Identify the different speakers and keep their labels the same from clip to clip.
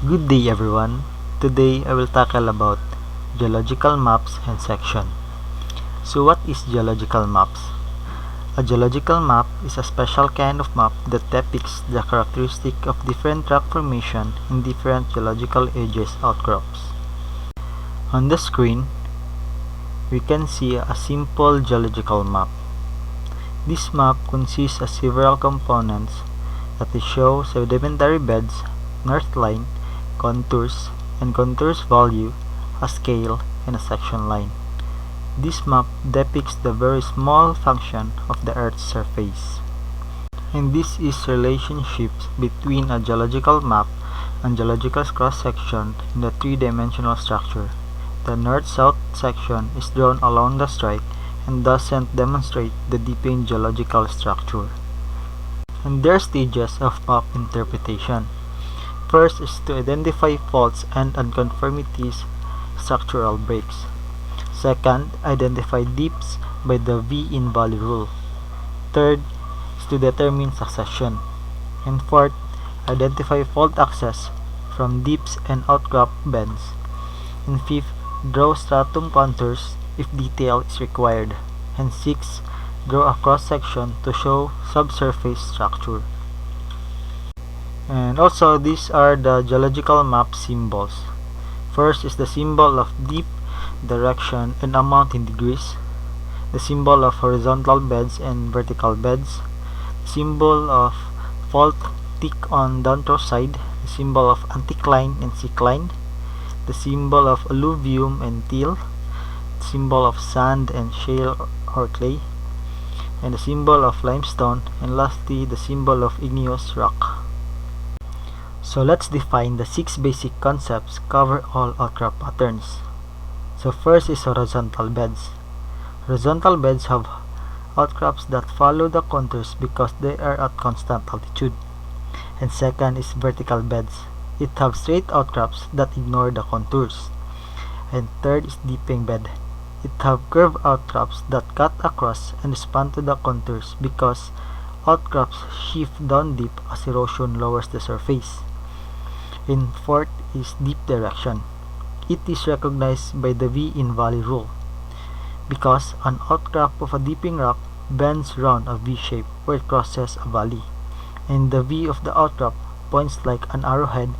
Speaker 1: Good day everyone. Today I will tackle about geological maps and section. So what is geological maps? A geological map is a special kind of map that depicts the characteristic of different rock formation in different geological ages outcrops. On the screen, we can see a simple geological map. This map consists of several components that show sedimentary beds, north line, contours, and contours value, a scale, and a section line. This map depicts the very small function of the Earth's surface. And this is relationships between a geological map and geological cross-section in the three-dimensional structure. The north-south section is drawn along the strike and doesn't demonstrate the deepened geological structure. And there are stages of map interpretation. First is to identify faults and unconformities, structural breaks. Second, identify dips by the V-in-valley rule. Third is to determine succession. And fourth, identify fault access from dips and outcrop bends. And fifth, draw stratum contours if detail is required. And sixth, draw a cross-section to show subsurface structure. And also, these are the geological map symbols. First is the symbol of dip, direction, and amount in degrees. The symbol of horizontal beds and vertical beds. The symbol of fault thick on downthrow side. The symbol of anticline and syncline. The symbol of alluvium and till. The symbol of sand and shale or clay. And the symbol of limestone. And lastly, the symbol of igneous rock. So let's define the 6 basic concepts cover all outcrop patterns. So first is horizontal beds. Horizontal beds have outcrops that follow the contours because they are at constant altitude. And second is vertical beds. It have straight outcrops that ignore the contours. And third is dipping bed. It have curved outcrops that cut across and respond to the contours because outcrops shift down deep as erosion lowers the surface. And fourth is deep direction. It is recognized by the V-in-valley rule because an outcrop of a dipping rock bends round a V shape where it crosses a valley, and the V of the outcrop points like an arrowhead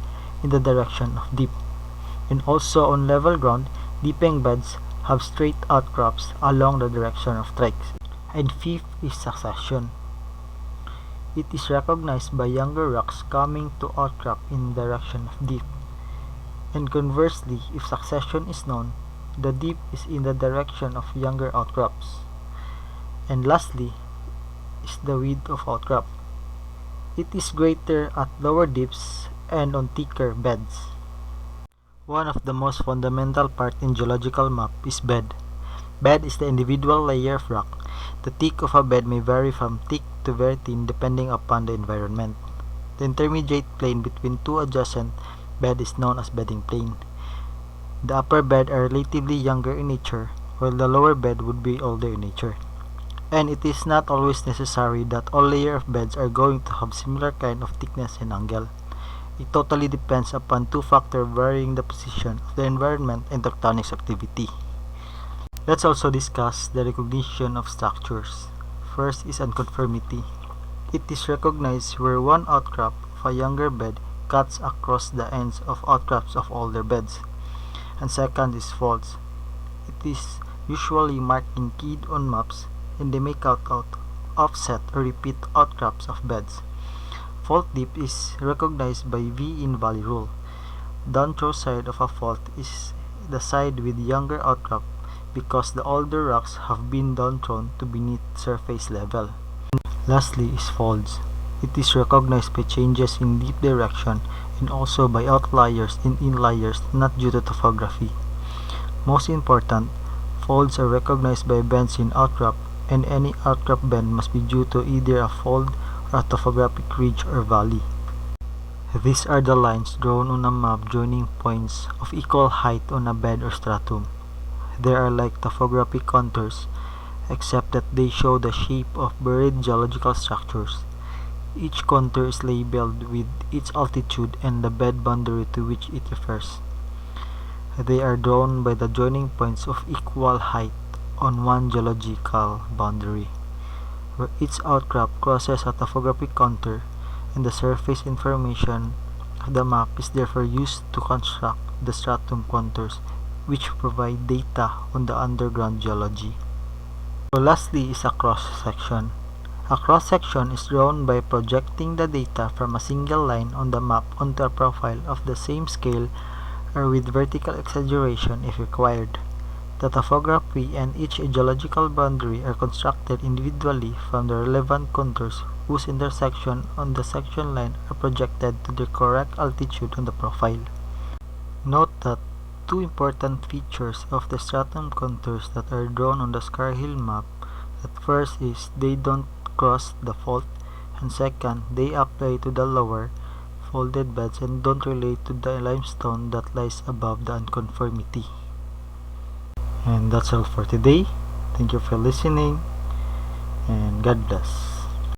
Speaker 1: in the direction of dip. And also on level ground, dipping beds have straight outcrops along the direction of strikes. And fifth is succession. It is recognized by younger rocks coming to outcrop in the direction of dip. And conversely, if succession is known, the dip is in the direction of younger outcrops. And lastly is the width of outcrop. It is greater at lower dips and on thicker beds. One of the most fundamental part in geological map is bed. Bed is the individual layer of rock. The thick of a bed may vary from thick to very thin depending upon the environment. The intermediate plane between two adjacent beds is known as bedding plane. The upper bed are relatively younger in nature, while the lower bed would be older in nature. And it is not always necessary that all layers of beds are going to have similar kind of thickness and angle. It totally depends upon two factors varying the position of the environment and tectonics activity. Let's also discuss the recognition of structures. First is unconformity. It is recognized where one outcrop of a younger bed cuts across the ends of outcrops of older beds. And second is faults. It is usually marked in keyed on maps and they may cut out, offset, or repeat outcrops of beds. Fault dip is recognized by V-in-valley rule. Downthrow side of a fault is the side with younger outcrop because the older rocks have been downthrown to beneath surface level. Lastly is folds. It is recognized by changes in deep direction and also by outliers and inliers not due to topography. Most important, folds are recognized by bends in outcrop, and any outcrop bend must be due to either a fold or a topographic ridge or valley. These are the lines drawn on a map joining points of equal height on a bed or stratum. They are like topographic contours, except that they show the shape of buried geological structures. Each contour is labeled with its altitude and the bed boundary to which it refers. They are drawn by the joining points of equal height on one geological boundary, where each outcrop crosses a topographic contour, and the surface information of the map is therefore used to construct the stratum contours, which provide data on the underground geology. So lastly is a cross-section. A cross-section is drawn by projecting the data from a single line on the map onto a profile of the same scale or with vertical exaggeration if required. The topography and each geological boundary are constructed individually from the relevant contours whose intersection on the section line are projected to the correct altitude on the profile. Note that two important features of the stratum contours that are drawn on the Scarhill map, that first is they don't cross the fault, and second, they apply to the lower folded beds and don't relate to the limestone that lies above the unconformity. And that's all for today. Thank you for listening, and God bless.